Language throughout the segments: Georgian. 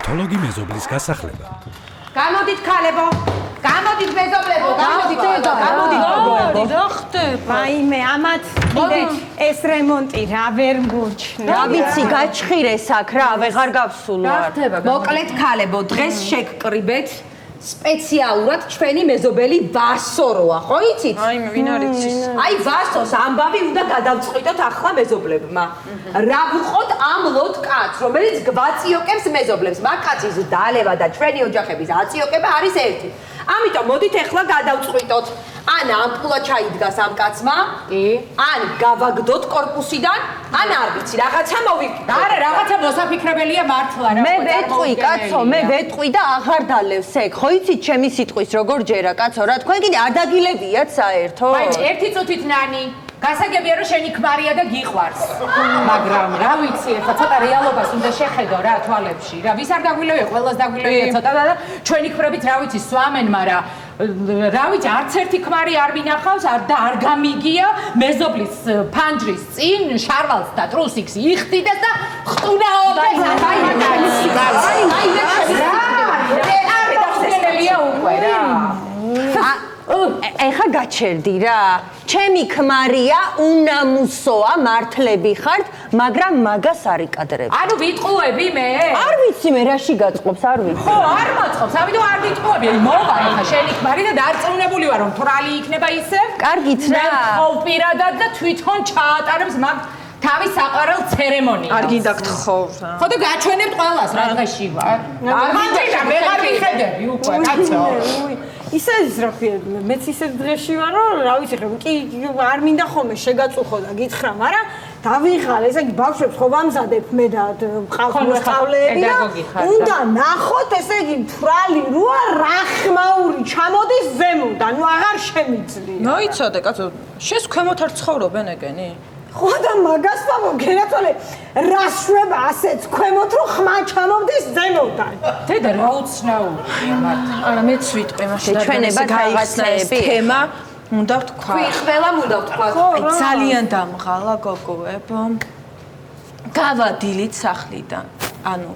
ფათოლოგი მეზობლის გასახლება. გამოდით ქალებო, გამოდით მეზობლებო, გამოდით. რა ხდება? ვაიმე, ამათ ეს რემონტი რა ვერ მოჩნდა. რა ვიცი, გაჩხირეს აქ რა, ვეღარ გავსულვარ. მოკლედ ქალებო, დღეს შეგკრიბეთ სპეციალურად ჩვენი მეზობელი ვასოროა, ხო იცით? აიმე, ვინ არის ის? აი ვასოს ამბავი უნდა გადავწყვიტოთ ახლა მეზობლებმა. რა ვუყოთ ამ ლოდ კაცს, რომელიც გვაწიოკებს მეზობლებს. მაგ კაცის დალევა და ჩვენი ოჯახების აწიოკება არის ერთი. ამიტომ მოდით ახლა გადავწყვიტოთ. ან ამპულა ჩაიდგას ამ კაცმა, ან გავაგდოთ კორპუსიდან, ან არ ვიცი, რაღაცა მოვიკეთოთ. არა, რაღაცა მოსაფიქრებელია მართლა რა. მე ვეტყვი, კაცო, მე ვეტყვი და აღარ დალევს ეგ. ხო იცით ჩემი სიტყვის როგორ ჯერა, კაცო, რა თქვენ კიდე არ დაგილებიათ საერთოდ? აი, ერთი წუთით ნანი. გასაგებია რომ შენი ქმარია და გიყვარს. მაგრამ რა ვიცი, ახლა ცოტა რეალობას უნდა შეხედო რა თვალებში. რა ვის არ დაგვილევია, ყველას დაგვილევია ცოტა და ჩვენი ქმრებით რა ვიცი, სვამენ, მაგრამ რა ვიცი, არც ერთი ქმარი არ მინახავს, და არ გამიგია მეზობლის ფანჯრის წინ შარვალს და ტრუსიქს იხდიდეს და ხტუნაობდეს. ეხა გაჩერდი რა. ჩემი ქმარია უნამუსოა, მართლები ხართ, მაგრამ მაგას არ იკადრებ. ანუ ვიტყუები მე? არ ვიცი მე რაში გაწყობს, არ ვიცი. ხო, არ მაწყობს, ამიტომ არ ვიტყუები. აი მოვა ეხა შენი ქმარი და დარწმუნებული ვარ რომ თვრალი იქნება ისევ. კარგით რა. მე ხო პირადად და თვითონ ჩაატარებს მაგ თავის საყვარელ ცერემონიას. არ გინდა გთხოვ რა. ხო და გაჩვენებთ ყველას რა დღეში ვარ. არ მანჯელა ვეღარ ვიხედები უკვე, კაცო. ისე ის რა ქვია, მეც ისე დღეში ვარ, რომ რა ვიცი, კი არ მინდა ხოლმე შეგაწუხო და გითხრა, მაგრამ დავიღალე, ესე იგი ბავშვებს ხო ვამზადებ მე და ყავს მოსწავლეები და უნდა ნახოთ, ესე იგი თვრალი როა რა ხმაური ჩამოდის ზემოდან, ნუ აღარ შემიძლია. მოიცადე, კაცო, შენს ქვემოთ არ ცხოვრობენ ეგენი? ხო და მაგას მოგერაცოლე რა შვება ასეც ქვემოთ რომ ხმა ჩამოვდეს ზემოდან. დედა რა უცნაურია მართლა. არა მეც ვიტყვი მაშინ და ჩვენება გაიხსნები თემა უნდა ვთქვა. ყველა უნდა ვთქვა. აი ძალიან დამღალა გოგოებო. გავადილით სახლიდან. ანუ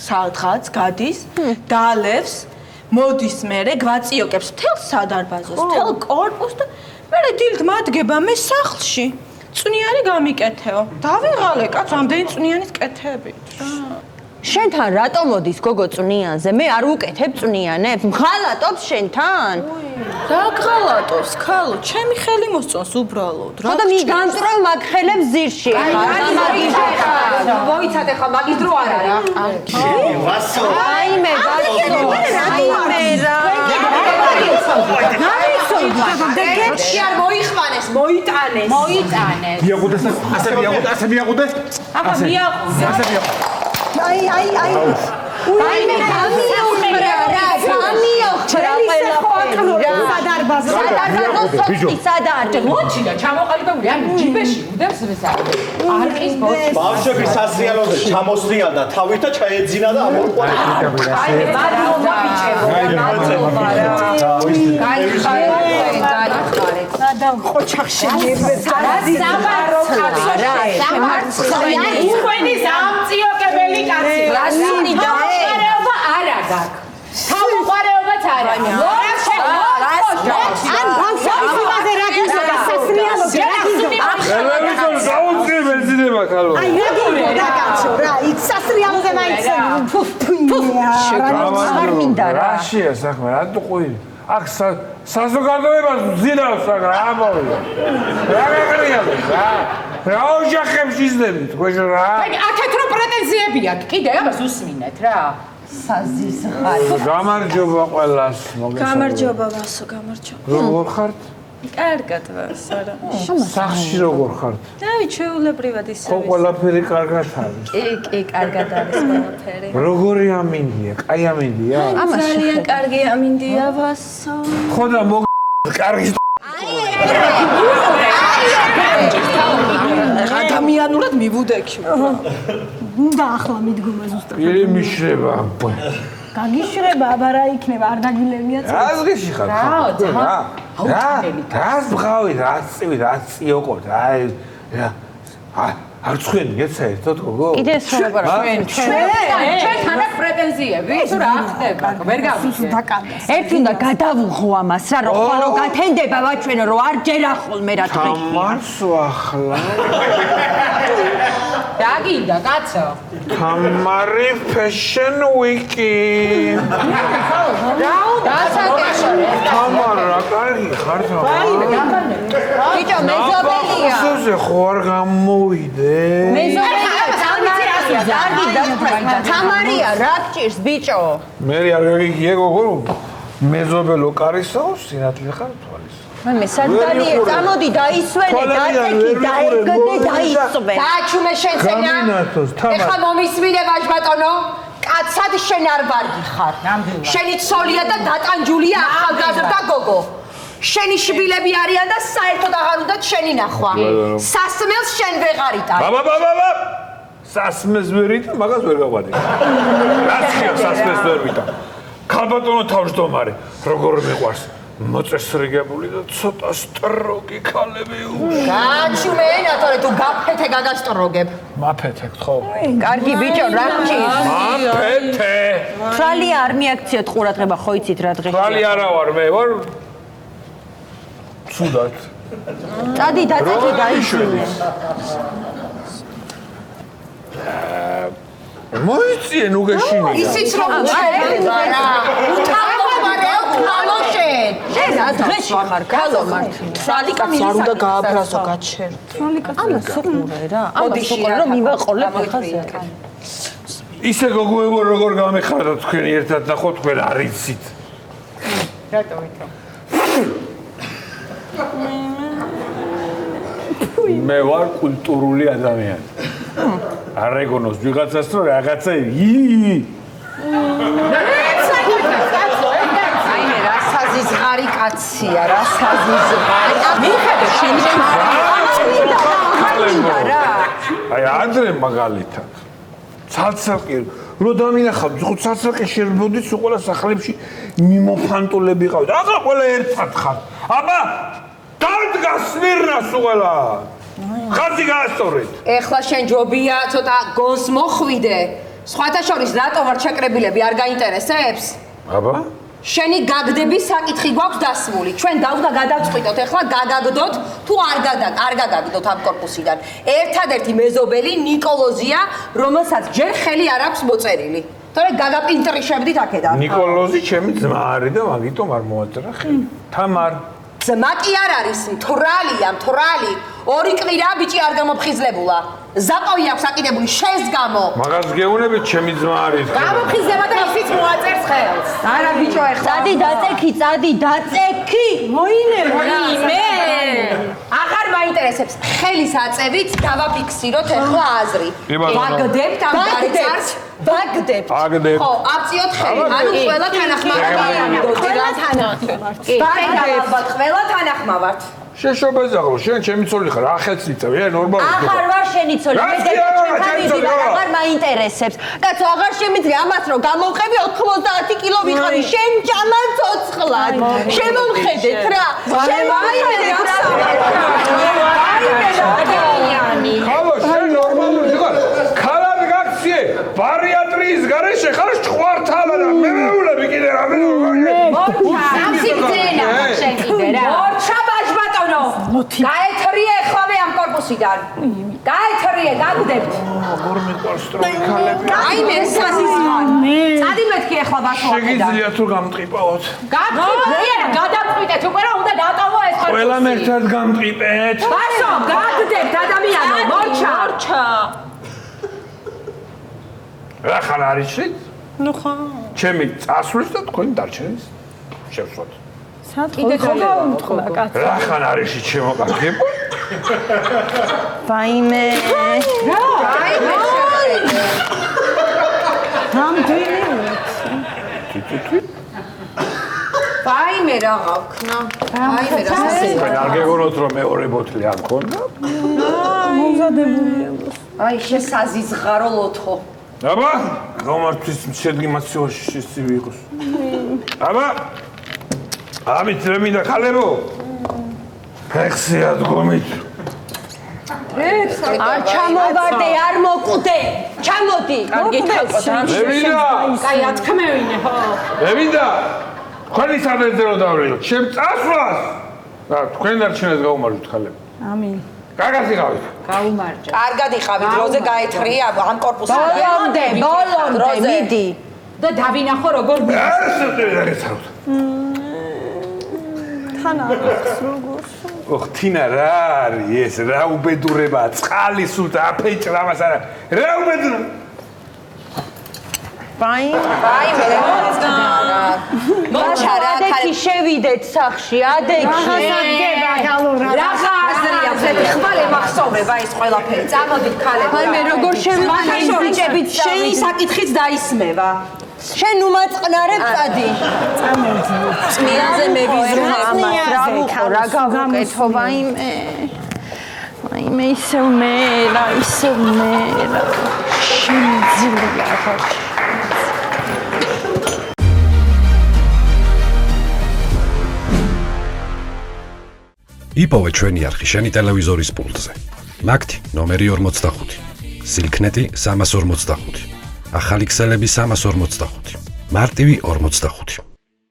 სადღაც გადის, დაალევს, მოდის მერე გვაწიოკებს მთელ სადარბაზოს, მთელ კორპუსს და მერე დილით მადგება მე სახლში. წვნიანი გამიკეთეო. დავიღალე კაც ამდენი წვნიანის კეთებით. შენთან რატო მოდის გოგო წვნიანზე? მე არ ვუკეთებ წვნიანებს. მღალატობს შენთან? დაგღალატოს, ქალო, ჩემი ხელი მოსწონს უბრალოდ. ხო და მიგამწროვ მაგ ხელებს ზირში. მოიცადე ხა მაგის დრო არ არის. ვასო. აიმე, ვასო. აიმე რა. გეთში არ მოიხმანეს, მოიტანეს. მიაღუდეს, ასე მიაღუდეს, ასე მიაღუდეს. აბა მიაღუდეს. ასე მიაღუდეს. აი აიმე გამიოხრა რა, გამიოხრა ყველაფერი რა. სადარბაზო სად არის? მოჩია ჩამოყალიბებული ამ ჯიბეში უდევს ვესაუბრე. არყის ბოჭი. ბავშვები სასრიალოზე ჩამოსრიან და თავით და ჩაეძინა და ამოყვანა. აი მე მადლობა ბიჭებო, მადლობა რა. გაიხარეთ. სადამ ყოჩახში მიერვეც სამარო კაცო რა. უხვენის ამწიოკებელი კაცი. რასინი და თავყარეობა არ აგაკ. თავყარეობაც არ არის. ან ბავშვებზე რა გინდა სასრიალოზე რა გინდა ტელევიზორ დაუწრი ბენზინება ხალო. აი რა გინდა კაცო რა იქ სასრიალოზე მაინც არ მინდა რა. რაშია საქმე, რატო ყვირი? აქ საზოგადოებას ვძინავს აქ რა ამოვიდა. რა გაკრიალებს რა? რა ოჯახებს იზნებით თქვენ რა? აი აქეთ რო პრეტენზიები აქვს, კიდე ამას უსმინეთ რა. საზიზღარი. გამარჯობა ყველას, მოგესალმებით. გამარჯობა ვასო, გამარჯობა. როგორ ხართ? კარგად ვას, არა. სახში როგორ ხართ? დავით შეულებრივად ისე. ხო ყველაფერი კარგად არის. კი, კარგად არის ყველაფერი. როგორი ამინდია? კაი ამინდია? ძალიან კარგი ამინდია ვასო. ხო და კარგი ადამიანურად მივუდექი. უნდა ახლა მიდგომა ზუსტად პირი მიშრება. გაგიშრება აბა რა იქნება არ დაგილევიათ აზრიში ხარ რა რას ბღავით რას წივით რას წიოყოთ აი არ ცხენი გეცაერთოდ გოგო? კიდე სროლებარ ჩვენ თან აქვს პრეტენზიები, თუ რა ხდება, ვერ გავიგე. ერთი უნდა გადავუღო ამას რა, რომ ხვალო გათენდება ვაჩვენო, რომ არ ჯერა ხოლმე რა დღეში. თამარს ახლა. დაგინდა, კაცო. თამარი Fashion Week-ი. თამარ რა კარგი ხარ თამარ. ბიჭო, მეზობელია. სულზე ხო არ გამოვიდე? მეზობელია, თამარია, რა გჭირს ბიჭო? მე არ გაგიგია გოგო, მეზობელო კარისაო, სინათლე ხარ თვალის. მე სანდალია, წამოდი დაისვენე, დაწექი, დაერგდე, დაისვენ. დააჩუმე შენ წენა. გამინათოს, თამარ. ეხლა მომისმინე ვაჟბატონო. კაცად შენ არ ვარგი ხარ. შენი ცოლია და დატანჯულია ახალგაზრდა გოგო. შენი შვილები არიან და საერთოდ აღარ უნდათ შენი ნახვა. სასმელს შენ ვეღარ იტან. ბაბა. სასმეს ვერ იტან, მაგას ვერ გავადი. რაცია სასმეს ვერ ვიტან. ქალბატონო თავმჯდომარე, როგორ მიყვარს? მოწესრიგებული და ცოტა სტროგი ქალები უშ. გააჩუმე ენა, თორე თუ გაფეთე გაგასტროგებ. მაფეთეთ ხო? კარგი ბიჭო, რა გჭირს? მაფეთე. თვალი არ მიაქციოთ ყურადღება, ხო იცით რა დღეში? თვალი არა ვარ, მე ვარ ცუდად. წადი დაწექი, დაისვენე. მოიწიე ნუ გეშინია. ისიც რომ უჩვენებდა რა. უთავმობარეო ქალო შენ. შენ რა დღეში ხარ, ქალო მართლა. თვალი კაცი არ უნდა გააბრაზო გაჩერ. ამას უყურე რა. ამას უყურე რომ მივაყოლებ ხაზე. ისე გოგოებო როგორ გამეხარდათ თქვენი ერთად ნახო თქვენ არ იცით. რატო ვითომ? მე ვარ კულტურული ადამიანი. არ ეგონოს ვიღაცას რომ რაღაცა აიმე რა საზიზღარი კაცია, რა საზიზღარი. მიხედე შენი აი ადრე მაგალითად ცალცალკე რო დამინახავ ცალცალკე შერბოდით უყოლა სახლებში მიმოფანტულები ყავთ. ახლა ყველა ერთად ხარ. აბა დადგა სმირნას უყოლა. ხაზი გაასწორეთ. ეხლა შენ ჯობია ცოტა გონს მოხვიდე. სხვათა შორის რატო ვარ ჩაკრებილები არ გაინტერესებს? აბა შენი გაგდების საკითხი გვაქვს დასმული. ჩვენ დავდა გადავწყვიტოთ, ეხლა გაგაგდოთ თუ არ გაგაგდოთ ამ კორპუსიდან. ერთადერთი მეზობელი ნიკოლოზია, რომელსაც ჯერ ხელი არ აქვს მოწერილი. თორე გაგაპინტრიშებდით აქედან. ნიკოლოზი ჩემი ძმა არის და მაგიტომ არ მოაწერა ხელი. თამარ ძმა კი არ არის, მთვრალია, მთვრალი. ორი კვირა ბიჭი არ გამოფხიზლებულა. ზაყავი აქვს აკიდებული შენს გამო. მაგას გეუბნებით ჩემი ძმა არის. გამოფხიზდება და ისიც მოაწერს ხელს. არა ბიჭო ეხლა. წადი დაწექი. მე აღარ მაინტერესებს ხელის აწევით დავაფიქსიროთ ეხლა აზრი. ვაგდებთ ამ გარიწარს. ვაგდებთ. ხო, აფციოთ ხელი. ანუ ყველა თანახმოვარია. ვაგდებთ. ყველა თანახმოვართ. შეშობეზაღლო, შენ ჩემი ცოლი ხარ, ახაც იწევი, ნორმალურად. აღარ ვარ შენი ცოლი, მე ჩვენთან ვიდივარ, აღარ მაინტერესებს. კაცო, აღარ შემიძლია ამას რომ გამოვყევი 90 კილო ვიყავი, შენ ჭამან ცოცხლად. შემომხედეთ რა. ხალო, შენ ნორმალური ხარ. ქალად გაქციე, ბარიატრიის გარეშე ხარ ჭყვართავა და მე მეულები კიდე რა მე. სამსიგძენა შენ კიდე რა. გაეთრიე ეხლავე ამ კორპუსიდან. გაეთრიე, გაგდებთ. როგორ მიყვარს სტროგი ქალები. აიმე საზიზღარი. წადი მეთქი ეხლა ბაშო აქედან. შეგიძლია თუ გამტყიპავთ. გაგდებთ, გადავწყვიტეთ, უკვე რა უნდა დატოვო ეს კორპუსი. ყველამ ერთად გამტყიპეთ. ბაშო, გაგდებთ ადამიანო, მორჩა. რა ხარ არიშით? ნუ ხო. ჩემი წასვლის და თქვენი დარჩენის შევსვათ. კიდე ხო გაუმთხოვა კაცო. რა ხარ არიში შემოკარგებ? ვაიმე. ვაიმე რა გავქნა. ვაიმე რა სასწაული. თქვენ არ გეგონოთ რომ მეორე ბოთლი არ მქონდა? მომზადებულია. აი შესაზიზღარო ლოთხო. აბა, გამართვის შედგიმაციაში შესწივი იყოს. აბა ამით რა მინდა ქალებო? ფექსი ადგომით. ეს არ ჩამოვარდე, არ მოკვდე. ჩამოდი. კარგი თალყოთ რა. მევიდა კაი, ათქმევინე, ხო? მევიდა თქვენი საბერძნე რომ დავრილოთ ჩემ წასვლას და თქვენ არჩენას გაუმარჯოთ ხალები ამინ. კარგად იყავით გაუმარჯო. კარგად იყავით, დროზე გაეთხრია ამ კორპუსში. ბოლომდე, მიდი. და დავინახო როგორ არ შეწევი დაგეცავთ თან არის როგორ ოხ თინა რა არის ეს რა უბედურებაა წყალი სულ და აფეჭრა მას არა რა უბედურება ბაი მაშარაკი შევიდეთ სახში, ადექში. რაღა აზრი აქვს, ერთი ხვალე მახსოვრება ეს ყველაფერი. წამოდით ქალები. აი მე როგორ შევიდე ბიჭებით შენი საკითხიც დაისმევა. შენ უმაწყნარებ წადი. წმიაზე მევიზრუნო ამას, რა ვუყო, რა გავუკეთო, ვაიმე ისევ მერა. შეიძლება ახლა იპოვე ჩვენი არხი შენი ტელევიზორის პულტზე. მაგთი ნომერი 45. სილქნეტი 345. ახალი ქსელები 345. მარტივი 45.